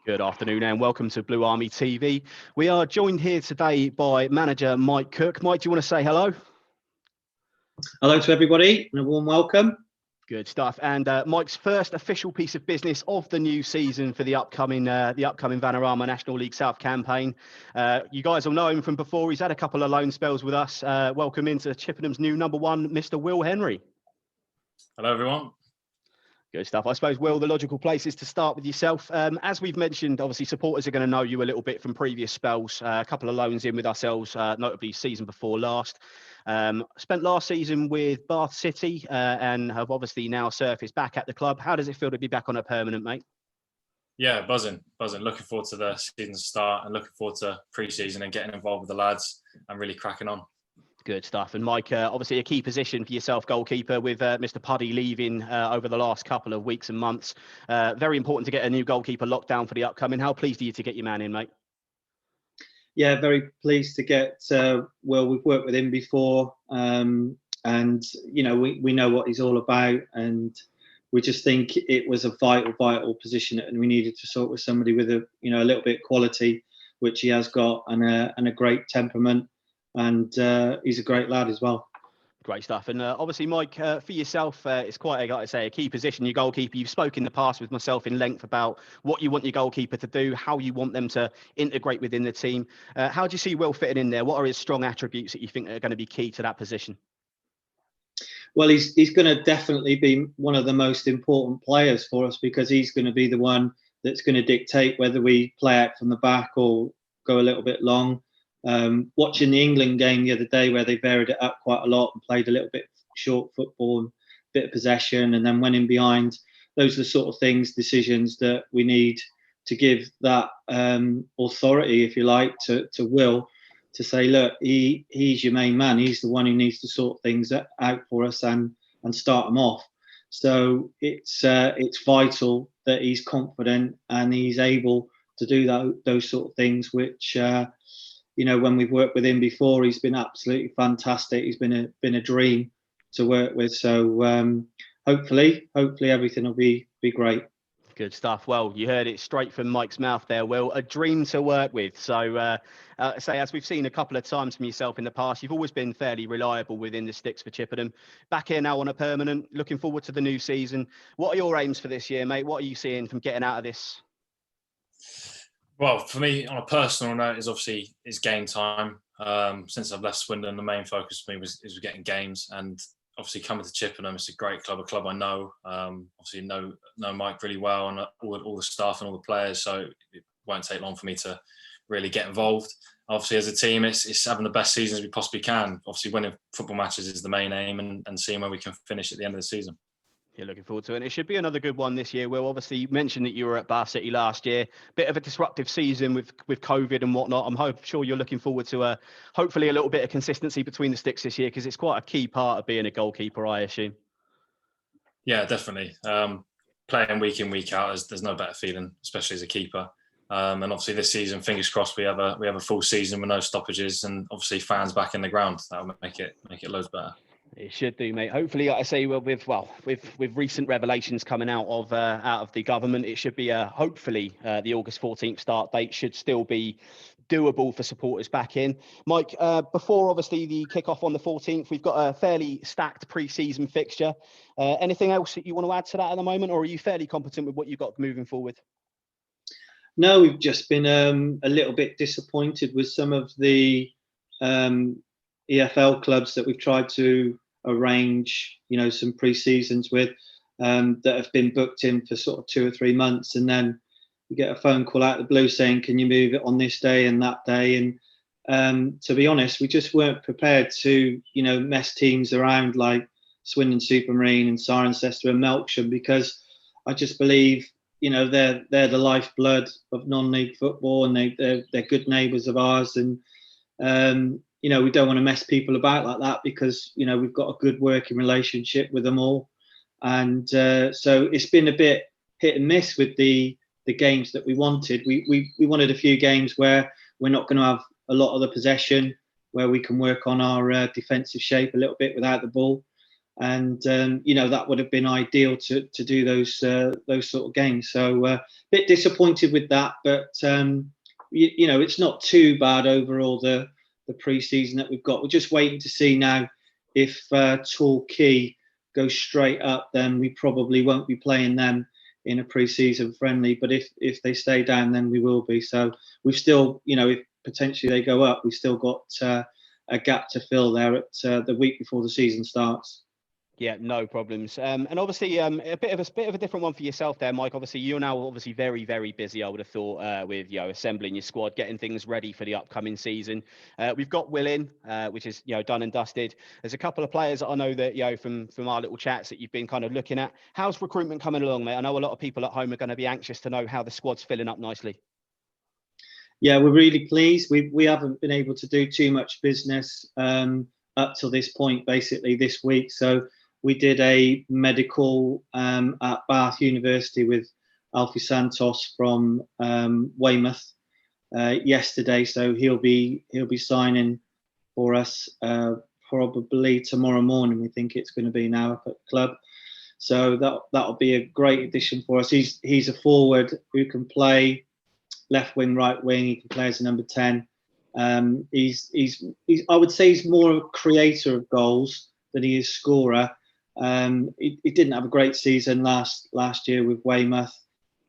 Good afternoon and welcome to Blue Army TV. We are joined here today by manager Mike Cook. Mike, do you want to say hello? Hello to everybody and a warm welcome. Good stuff. And Mike's first official piece of business of the new season for the upcoming Vanarama National League South campaign. You guys will know him from before. He's had a couple of loan spells with us. Welcome into Chippenham's new number one, Mr. Will Henry. Hello, everyone. Good stuff. I suppose, Will, the logical place is to start with yourself. As we've mentioned, obviously, supporters are going to know you a little bit from previous spells. A couple of loans in with ourselves, notably season before last. Spent last season with Bath City and have obviously now surfaced back at the club. How does it feel to be back on a permanent, mate? Yeah, buzzing. Looking forward to the season start and looking forward to pre-season and getting involved with the lads and really cracking on. Good stuff. And Mike, obviously a key position for yourself, goalkeeper, with Mr. Puddy leaving over the last couple of weeks and months. Very important to get a new goalkeeper locked down for the upcoming. How pleased are you to get your man in, mate? Yeah, very pleased to get Will. We've worked with him before, and you know we know what he's all about, and we just think it was a vital position, and we needed to sort with somebody with a little bit of quality, which he has got, and a great temperament. And he's a great lad as well. Great stuff. And obviously, Mike, for yourself, it's quite, a key position, your goalkeeper. You've spoken in the past with myself in length about what you want your goalkeeper to do, how you want them to integrate within the team. How do you see Will fitting in there? What are his strong attributes that you think are going to be key to that position? Well, he's going to definitely be one of the most important players for us, because he's going to be the one that's going to dictate whether we play out from the back or go a little bit long. Watching the England game the other day, where they varied it up quite a lot and played a little bit short football and a bit of possession and then went in behind, those are the sort of decisions that we need to give that authority, if you like, to Will, to say, look, he's your main man. He's the one who needs to sort things out for us and start them off. So it's vital that he's confident and he's able to do those sort of things, which when we've worked with him before, he's been absolutely fantastic. He's been a dream to work with. So hopefully everything will be great. Good stuff. Well, you heard it straight from Mike's mouth there, Will. A dream to work with. So, as we've seen a couple of times from yourself in the past, you've always been fairly reliable within the sticks for Chippenham. Back here now on a permanent, looking forward to the new season. What are your aims for this year, mate? What are you seeing from getting out of this? Well, for me, on a personal note, is game time. Since I've left Swindon, the main focus for me is getting games, and obviously coming to Chippenham, it's a great club, a club I know. Obviously know Mike really well, and all the staff and all the players. So it won't take long for me to really get involved. Obviously, as a team, it's having the best seasons we possibly can. Obviously, winning football matches is the main aim, and seeing where we can finish at the end of the season. You're looking forward to it. And it should be another good one this year. Will, obviously, you mentioned that you were at Bath City last year. Bit of a disruptive season with COVID and whatnot. I'm sure you're looking forward to hopefully a little bit of consistency between the sticks this year, because it's quite a key part of being a goalkeeper, I assume. Yeah, definitely. Playing week in, week out, there's no better feeling, especially as a keeper. And obviously this season, fingers crossed, we have a full season with no stoppages, and obviously fans back in the ground. That'll make it loads better. It should do, mate. Hopefully, like I say, with recent revelations coming out of the government, it should be hopefully the August 14th start date should still be doable for supporters back in. Mike, before obviously the kickoff on the 14th, we've got a fairly stacked pre-season fixture. Anything else that you want to add to that at the moment, or are you fairly competent with what you've got moving forward? No, we've just been a little bit disappointed with some of the EFL clubs that we've tried to arrange, some pre-seasons with, that have been booked in for sort of 2 or 3 months, and then you get a phone call out of the blue saying, can you move it on this day and that day? And to be honest, we just weren't prepared to, mess teams around like Swindon Supermarine and Cirencester and Melksham, because I just believe, they're the lifeblood of non-league football, and they're good neighbours of ours, and we don't want to mess people about like that, because we've got a good working relationship with them all, and so it's been a bit hit and miss with the games that we wanted. We wanted a few games where we're not going to have a lot of the possession, where we can work on our defensive shape a little bit without the ball, and that would have been ideal to do those sort of games. So a bit disappointed with that, but it's not too bad overall, the pre-season that we've got. We're just waiting to see now if Torquay goes straight up, then we probably won't be playing them in a pre-season friendly, but if they stay down, then we will be. So we've still, if potentially they go up, we've still got a gap to fill there at the week before the season starts. Yeah, no problems. And obviously, a bit of a different one for yourself there, Mike. Obviously, you're now very, very busy, I would have thought, with assembling your squad, getting things ready for the upcoming season. We've got Will in, which is done and dusted. There's a couple of players that I know that from our little chats that you've been kind of looking at. How's recruitment coming along, mate? I know a lot of people at home are going to be anxious to know how the squad's filling up nicely. Yeah, we're really pleased. We haven't been able to do too much business up till this point, basically this week. So we did a medical at Bath University with Alfie Santos from Weymouth yesterday. So he'll be signing for us probably tomorrow morning. We think it's going to be now up at the club. So that'll be a great addition for us. He's a forward who can play left wing, right wing. He can play as a number 10. He's I would say he's more a creator of goals than he is scorer. He didn't have a great season last year with Weymouth.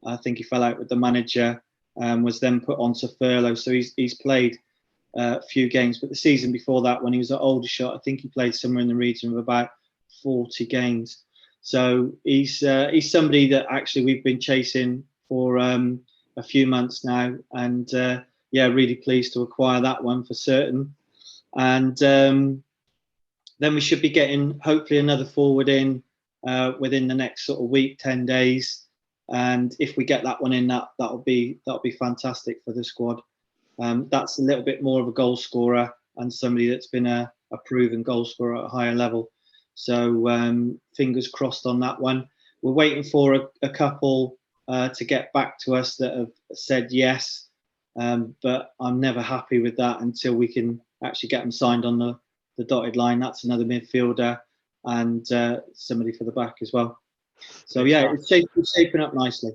I think he fell out with the manager, was then put onto furlough. So he's played a few games, but the season before that, when he was at Aldershot, I think he played somewhere in the region of about 40 games. So he's somebody that actually we've been chasing for a few months now, and really pleased to acquire that one for certain. And then we should be getting hopefully another forward in within the next sort of week, 10 days. And if we get that one in, that'll be fantastic for the squad. That's a little bit more of a goal scorer and somebody that's been a proven goal scorer at a higher level. So fingers crossed on that one. We're waiting for a couple to get back to us that have said yes. But I'm never happy with that until we can actually get them signed on the dotted line. That's another midfielder and somebody for the back as well. So yeah, it's shaping up nicely.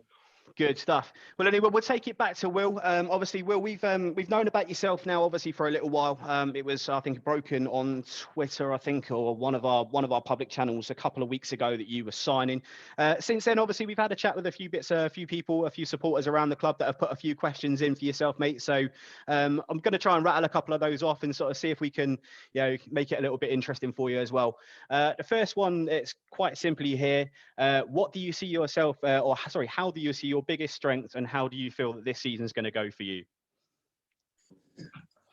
Good stuff. Well, anyway, we'll take it back to Will. Obviously, Will, we've known about yourself now, obviously, for a little while. It was, I think, broken on Twitter, I think, or one of our public channels a couple of weeks ago that you were signing. Since then, obviously, we've had a chat with a few people, a few supporters around the club that have put a few questions in for yourself, mate. So I'm going to try and rattle a couple of those off and sort of see if we can, make it a little bit interesting for you as well. The first one, it's quite simply here. What do you see yourself, how do you see your biggest strength, and how do you feel that this season's going to go for you?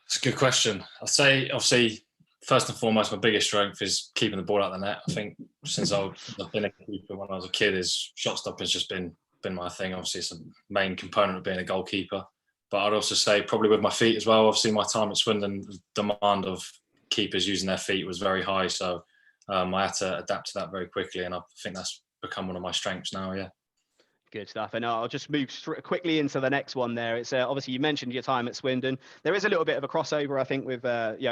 It's a good question. I'd say, obviously, first and foremost, my biggest strength is keeping the ball out of the net. I think since I've been a keeper when I was a kid, shot stop has just been my thing. Obviously, it's a main component of being a goalkeeper. But I'd also say probably with my feet as well. Obviously, my time at Swindon, the demand of keepers using their feet was very high. So I had to adapt to that very quickly. And I think that's become one of my strengths now, yeah. Good stuff. And I'll just move quickly into the next one there. It's obviously you mentioned your time at Swindon. There is a little bit of a crossover, I think, with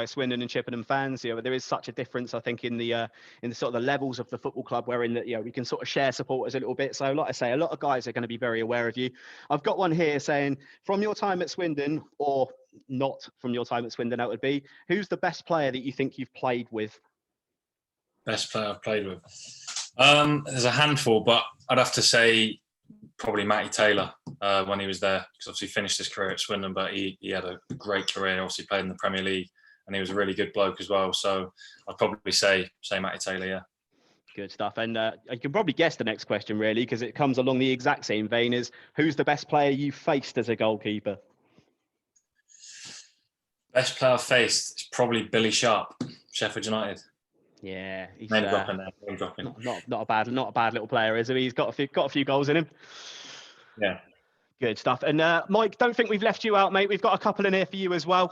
Swindon and Chippenham fans. There is such a difference, I think, in the sort of the levels of the football club, wherein that we can sort of share supporters a little bit. So, like I say, a lot of guys are going to be very aware of you. I've got one here saying, from your time at Swindon, or not from your time at Swindon, that would be, who's the best player that you think you've played with? Best player I've played with. There's a handful, but I'd have to say probably Matty Taylor when he was there, because obviously he finished his career at Swindon, but he had a great career. Obviously played in the Premier League, and he was a really good bloke as well. So I'd probably say Matty Taylor, yeah. Good stuff. And you can probably guess the next question, really, because it comes along the exact same vein as who's the best player you faced as a goalkeeper? Best player I've faced is probably Billy Sharp, Sheffield United. Yeah, he's name dropping. Not a bad little player, is he? He's got a few goals in him. Yeah. Good stuff. And Mike, don't think we've left you out, mate. We've got a couple in here for you as well.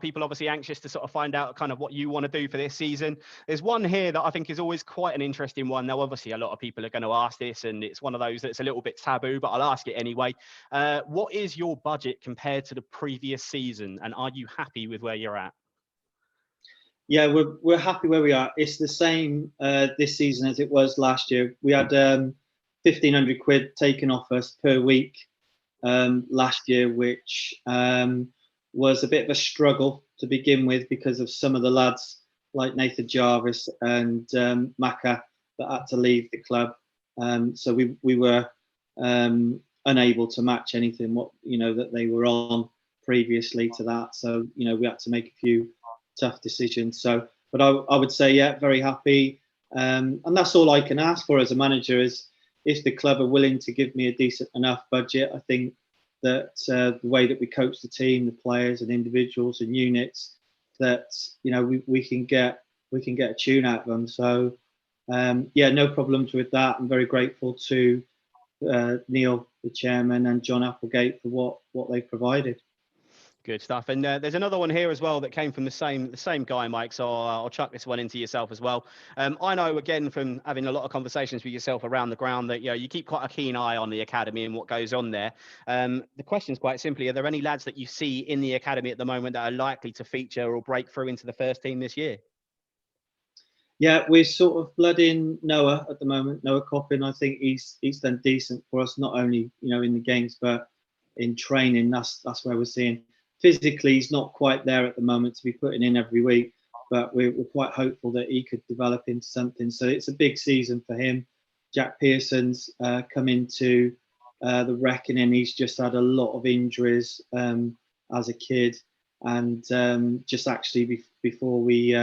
People obviously anxious to sort of find out kind of what you want to do for this season. There's one here that I think is always quite an interesting one. Now, obviously, a lot of people are going to ask this, and it's one of those that's a little bit taboo, but I'll ask it anyway. What is your budget compared to the previous season, and are you happy with where you're at? Yeah, we're happy where we are. It's the same this season as it was last year. We had 1,500 quid taken off us per week last year, which was a bit of a struggle to begin with because of some of the lads like Nathan Jarvis and Maka that had to leave the club. So we were unable to match anything that they were on previously to that. So we had to make a few tough decisions. So, but I would say, yeah, very happy. And that's all I can ask for as a manager is if the club are willing to give me a decent enough budget. I think that the way that we coach the team, the players and individuals and units, that we can get a tune out of them. So yeah, no problems with that. I'm very grateful to Neil, the chairman, and John Applegate for what they provided. Good stuff. And there's another one here as well that came from the same guy, Mike. So I'll chuck this one into yourself as well. I know, again, from having a lot of conversations with yourself around the ground that you keep quite a keen eye on the academy and what goes on there. The question is quite simply: are there any lads that you see in the academy at the moment that are likely to feature or break through into the first team this year? Yeah, we're sort of blooding Noah at the moment. Noah Coppin, I think he's done decent for us, not only in the games but in training. That's where we're seeing. Physically, he's not quite there at the moment to be putting in every week, but we're quite hopeful that he could develop into something. So it's a big season for him. Jack Pearson's come into the reckoning. He's just had a lot of injuries as a kid, and just actually before we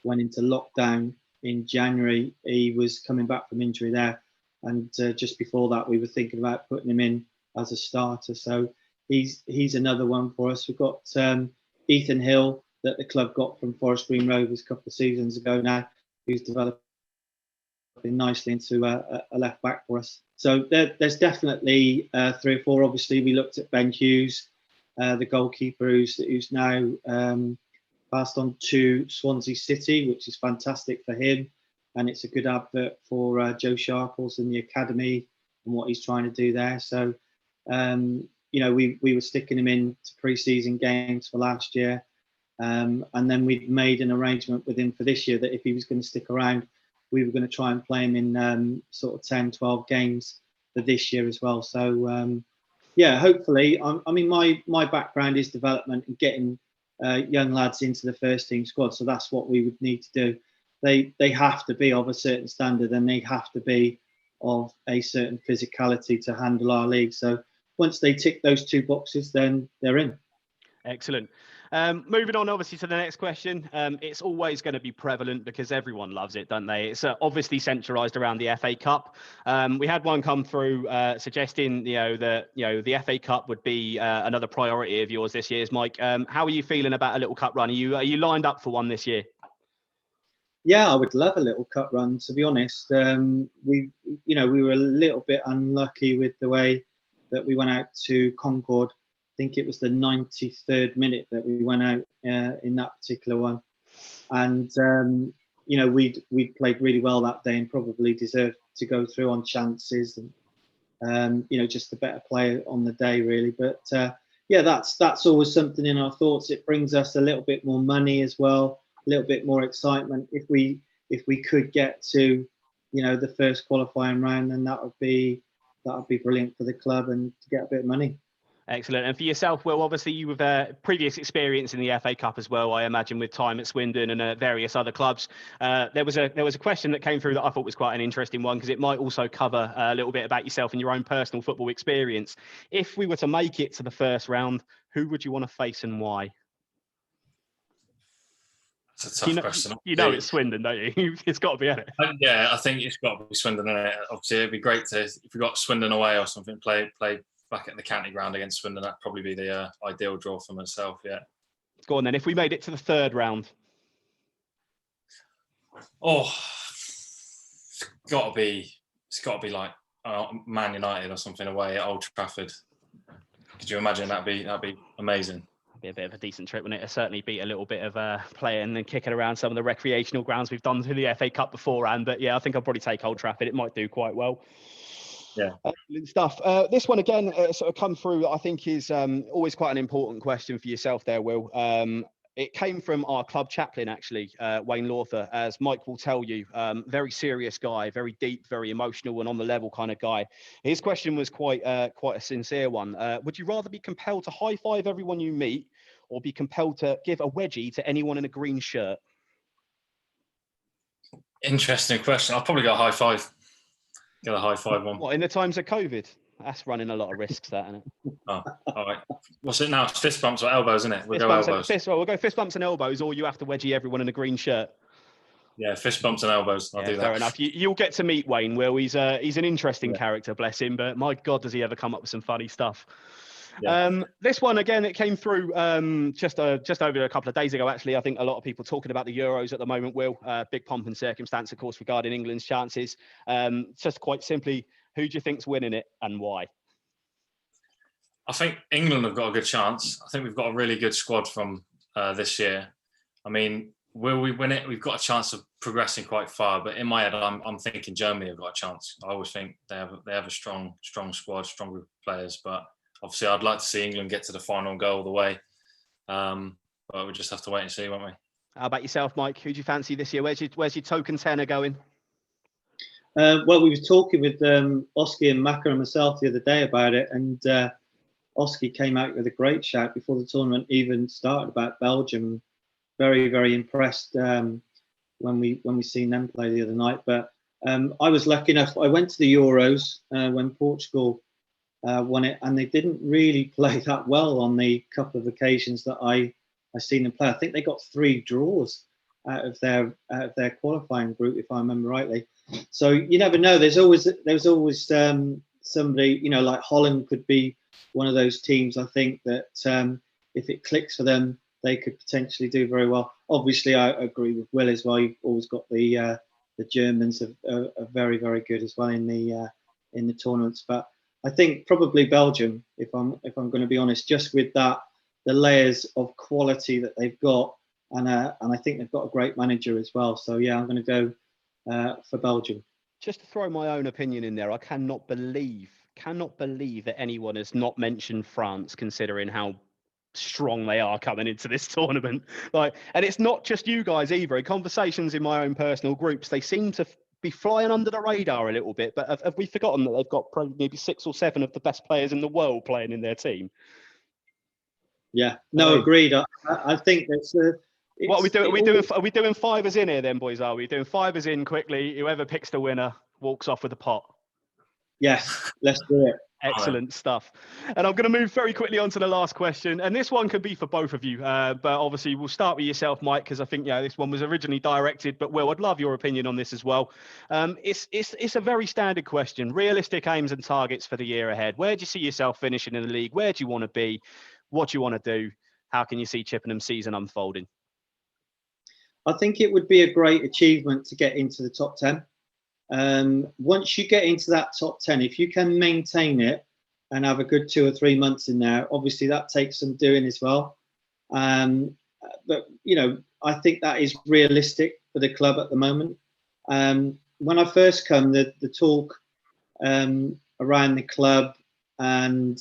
went into lockdown in January, he was coming back from injury there, and just before that, we were thinking about putting him in as a starter. So he's another one for us. We've got Ethan Hill that the club got from Forest Green Rovers a couple of seasons ago now, who's developing nicely into a left back for us. So there's definitely 3 or 4. Obviously, we looked at Ben Hughes, the goalkeeper, who's now passed on to Swansea City, which is fantastic for him, and it's a good advert for Joe Sharples and the academy and what he's trying to do there. So we were sticking him into pre-season games for last year, and then we'd made an arrangement with him for this year that if he was going to stick around, we were going to try and play him in sort of 10, 12 games for this year as well. So yeah, hopefully, I mean, my background is development and getting young lads into the first team squad. So that's what we would need to do. They have to be of a certain standard, and they have to be of a certain physicality to handle our league. So once they tick those 2 boxes, then they're in. Excellent. Moving on, obviously, to the next question. It's always going to be prevalent because everyone loves it, don't they? It's obviously centralised around the FA Cup. We had one come through suggesting, that the FA Cup would be another priority of yours this year. Mike, how are you feeling about a little cup run? Are you lined up for one this year? Yeah, I would love a little cup run. To be honest, we were a little bit unlucky with the way that we went out to Concord. I think it was the 93rd minute that we went out in that particular one, and we'd played really well that day and probably deserved to go through on chances and just a better player on the day really. But yeah, that's always something in our thoughts. It brings us a little bit more money as well, a little bit more excitement. If we could get to the first qualifying round, then that would be brilliant for the club and to get a bit of money. Excellent. And for yourself, Will, obviously you have previous experience in the FA Cup as well, I imagine, with time at Swindon and various other clubs. There was a question that came through that I thought was quite an interesting one because it might also cover a little bit about yourself and your own personal football experience. If we were to make it to the first round, who would you want to face and why? That's a tough question. It's Swindon, don't you? It's got to be it. Yeah, I think it's got to be Swindon. Obviously, it'd be great if we got Swindon away or something, play back at the county ground against Swindon. That'd probably be the ideal draw for myself. Yeah. Go on then. If we made it to the third round, it's got to be like Man United or something away at Old Trafford. Could you imagine? That'd be amazing. Be a bit of a decent trip, wouldn't it? It'd certainly beat a little bit of playing and kicking around some of the recreational grounds we've done through the FA Cup beforehand. But yeah, I think I'll probably take Old Trafford. It might do quite well. Yeah. Excellent stuff. This one again sort of come through, I think is always quite an important question for yourself there, Will. It came from our club chaplain, actually, Wayne Lawther, as Mike will tell you. Very serious guy, very deep, very emotional, and on the level kind of guy. His question was quite a sincere one. Would you rather be compelled to high five everyone you meet, or be compelled to give a wedgie to anyone in a green shirt? Interesting question. I'll probably go high five. Get a high five one. What, in the times of COVID? That's running a lot of risks, that, isn't it? Oh, all right. What's it now? It's fist bumps or elbows, isn't it? We'll Fist go bumps elbows. we'll go fist bumps and elbows, or you have to wedgie everyone in a green shirt. Yeah, fist bumps and elbows. I'll do that. Fair enough. You'll get to meet Wayne. Will, he's an interesting character, bless him. But my God, does he ever come up with some funny stuff? Yeah. This one again, it came through just over a couple of days ago. Actually, I think a lot of people talking about the Euros at the moment. Will, big pomp and circumstance, of course, regarding England's chances. Just quite simply, who do you think's winning it and why? I think England have got a good chance. I think we've got a really good squad from this year. I mean, will we win it? We've got a chance of progressing quite far. But in my head, I'm thinking Germany have got a chance. I always think they have a strong squad, strong group of players. But obviously, I'd like to see England get to the final and go all the way. But we just have to wait and see, won't we? How about yourself, Mike? Who do you fancy this year? Where's your token tenner going? Well, we were talking with Oski and Maka and myself the other day about it, and Oski came out with a great shout before the tournament even started about Belgium. Very, very impressed when we seen them play the other night. But I was lucky enough. I went to the Euros when Portugal won it, and they didn't really play that well on the couple of occasions that I seen them play. I think they got 3 draws out of their qualifying group, if I remember rightly. So you never know. There's always somebody, like Holland could be one of those teams. I think that if it clicks for them, they could potentially do very well. Obviously, I agree with Will as well. You've always got the Germans are very, very good as well in the tournaments. But I think probably Belgium, if I'm going to be honest, just with the layers of quality that they've got, and I think they've got a great manager as well. So yeah, I'm going to go for Belgium. Just to throw my own opinion in there, I cannot believe that anyone has not mentioned France, considering how strong they are coming into this tournament. And it's not just you guys either. In conversations in my own personal groups, they seem to be flying under the radar a little bit. But have we forgotten that they've got probably maybe 6 or 7 of the best players in the world playing in their team? Yeah, no, agreed. I think that's. What are we doing? Are we doing fivers in here then, boys? Are we doing fivers in quickly? Whoever picks the winner walks off with a pot. Yes, let's do it. Excellent stuff. And I'm going to move very quickly on to the last question. And this one could be for both of you. But obviously, we'll start with yourself, Mike, because I think this one was originally directed. But Will, I'd love your opinion on this as well. It's a very standard question. Realistic aims and targets for the year ahead. Where do you see yourself finishing in the league? Where do you want to be? What do you want to do? How can you see Chippenham's season unfolding? I think it would be a great achievement to get into the top 10. Once you get into that top 10, if you can maintain it and have a good 2 or 3 months in there, obviously that takes some doing as well. But, I think that is realistic for the club at the moment. When I first come, the talk around the club and,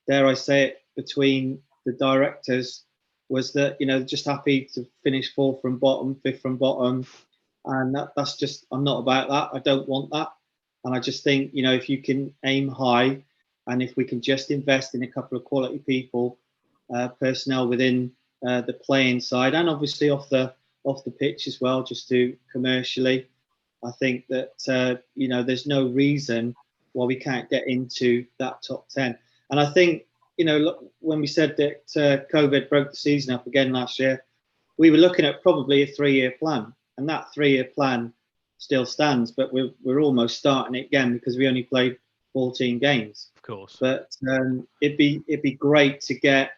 dare I say it, between the directors was that, just happy to finish 4th from bottom, 5th from bottom. And that's just, I'm not about that. I don't want that. And I just think, if you can aim high and if we can just invest in a couple of quality people, personnel within the playing side and obviously off the pitch as well, just to commercially, I think that, there's no reason why we can't get into that top 10. And I think, look, when we said that COVID broke the season up again last year, we were looking at probably a 3-year plan. And that 3-year plan still stands, but we're almost starting it again because we only played 14 games. Of course. But it'd be great to get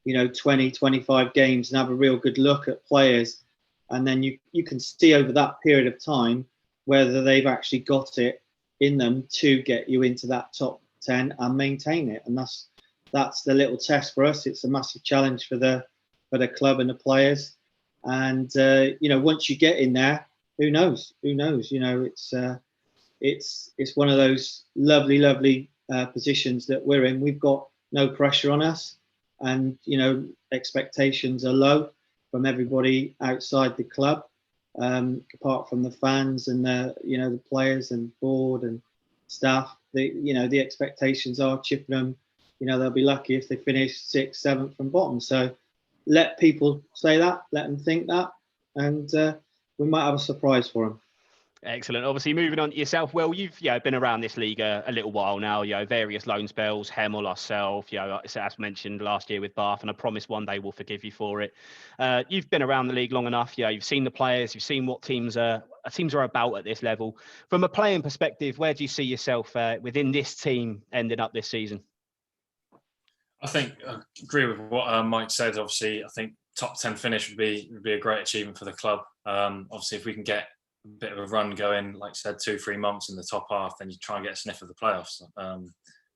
20, 25 games and have a real good look at players, and then you can see over that period of time whether they've actually got it in them to get you into that top 10 and maintain it. And that's the little test for us. It's a massive challenge for the club and the players. And once you get in there, who knows? It's one of those lovely positions that we're in. We've got no pressure on us, and expectations are low. from everybody outside the club, apart from the fans and the players and board and staff. The expectations are Chippenham, they'll be lucky if they finish 6th, 7th from bottom. So let people say that, let them think that, and we might have a surprise for them. Excellent. Obviously, moving on to yourself. Well, you've been around this league a little while now. Various loan spells, Hemel, ourself. As mentioned last year with Bath, and I promise one day we'll forgive you for it. You've been around the league long enough. You've seen the players. You've seen what teams are about at this level. From a playing perspective, where do you see yourself within this team ending up this season? I think I agree with what Mike said. Obviously, I think top 10 finish would be a great achievement for the club. Obviously, if we can get a bit of a run going, like I said, 2-3 months in the top half, then you try and get a sniff of the playoffs.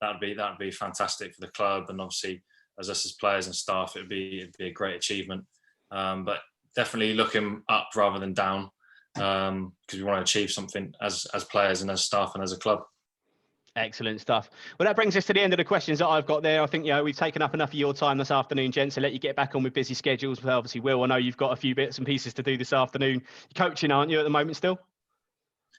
That'd be fantastic for the club, and obviously as us as players and staff, it'd be a great achievement. But definitely looking up rather than down, because we want to achieve something as players and as staff and as a club. Excellent stuff. Well, that brings us to the end of the questions that I've got there. I think we've taken up enough of your time this afternoon, gents, to let you get back on with busy schedules. But obviously, Will, I know you've got a few bits and pieces to do this afternoon. You're coaching, aren't you, at the moment still?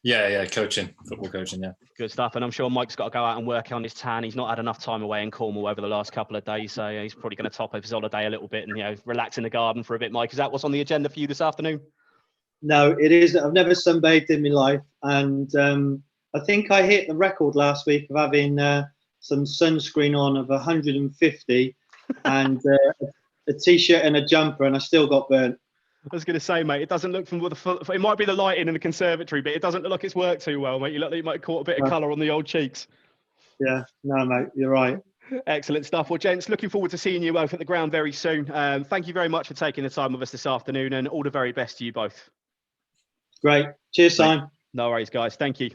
Yeah, football coaching, yeah. Good stuff. And I'm sure Mike's got to go out and work on his tan. He's not had enough time away in Cornwall over the last couple of days, so he's probably going to top up his holiday a little bit and relax in the garden for a bit. Mike, is that what's on the agenda for you this afternoon? No, it is. I've never sunbathed in my life, and I think I hit the record last week of having some sunscreen on of 150 and a t-shirt and a jumper, and I still got burnt. I was going to say, mate, it doesn't look it might be the lighting in the conservatory, but it doesn't look like it's worked too well, mate. You look like you might have caught a bit of colour on the old cheeks. Yeah, no, mate, you're right. Excellent stuff. Well, gents, looking forward to seeing you both at the ground very soon. Thank you very much for taking the time with us this afternoon, and all the very best to you both. Great. Cheers, Simon. No worries, guys. Thank you.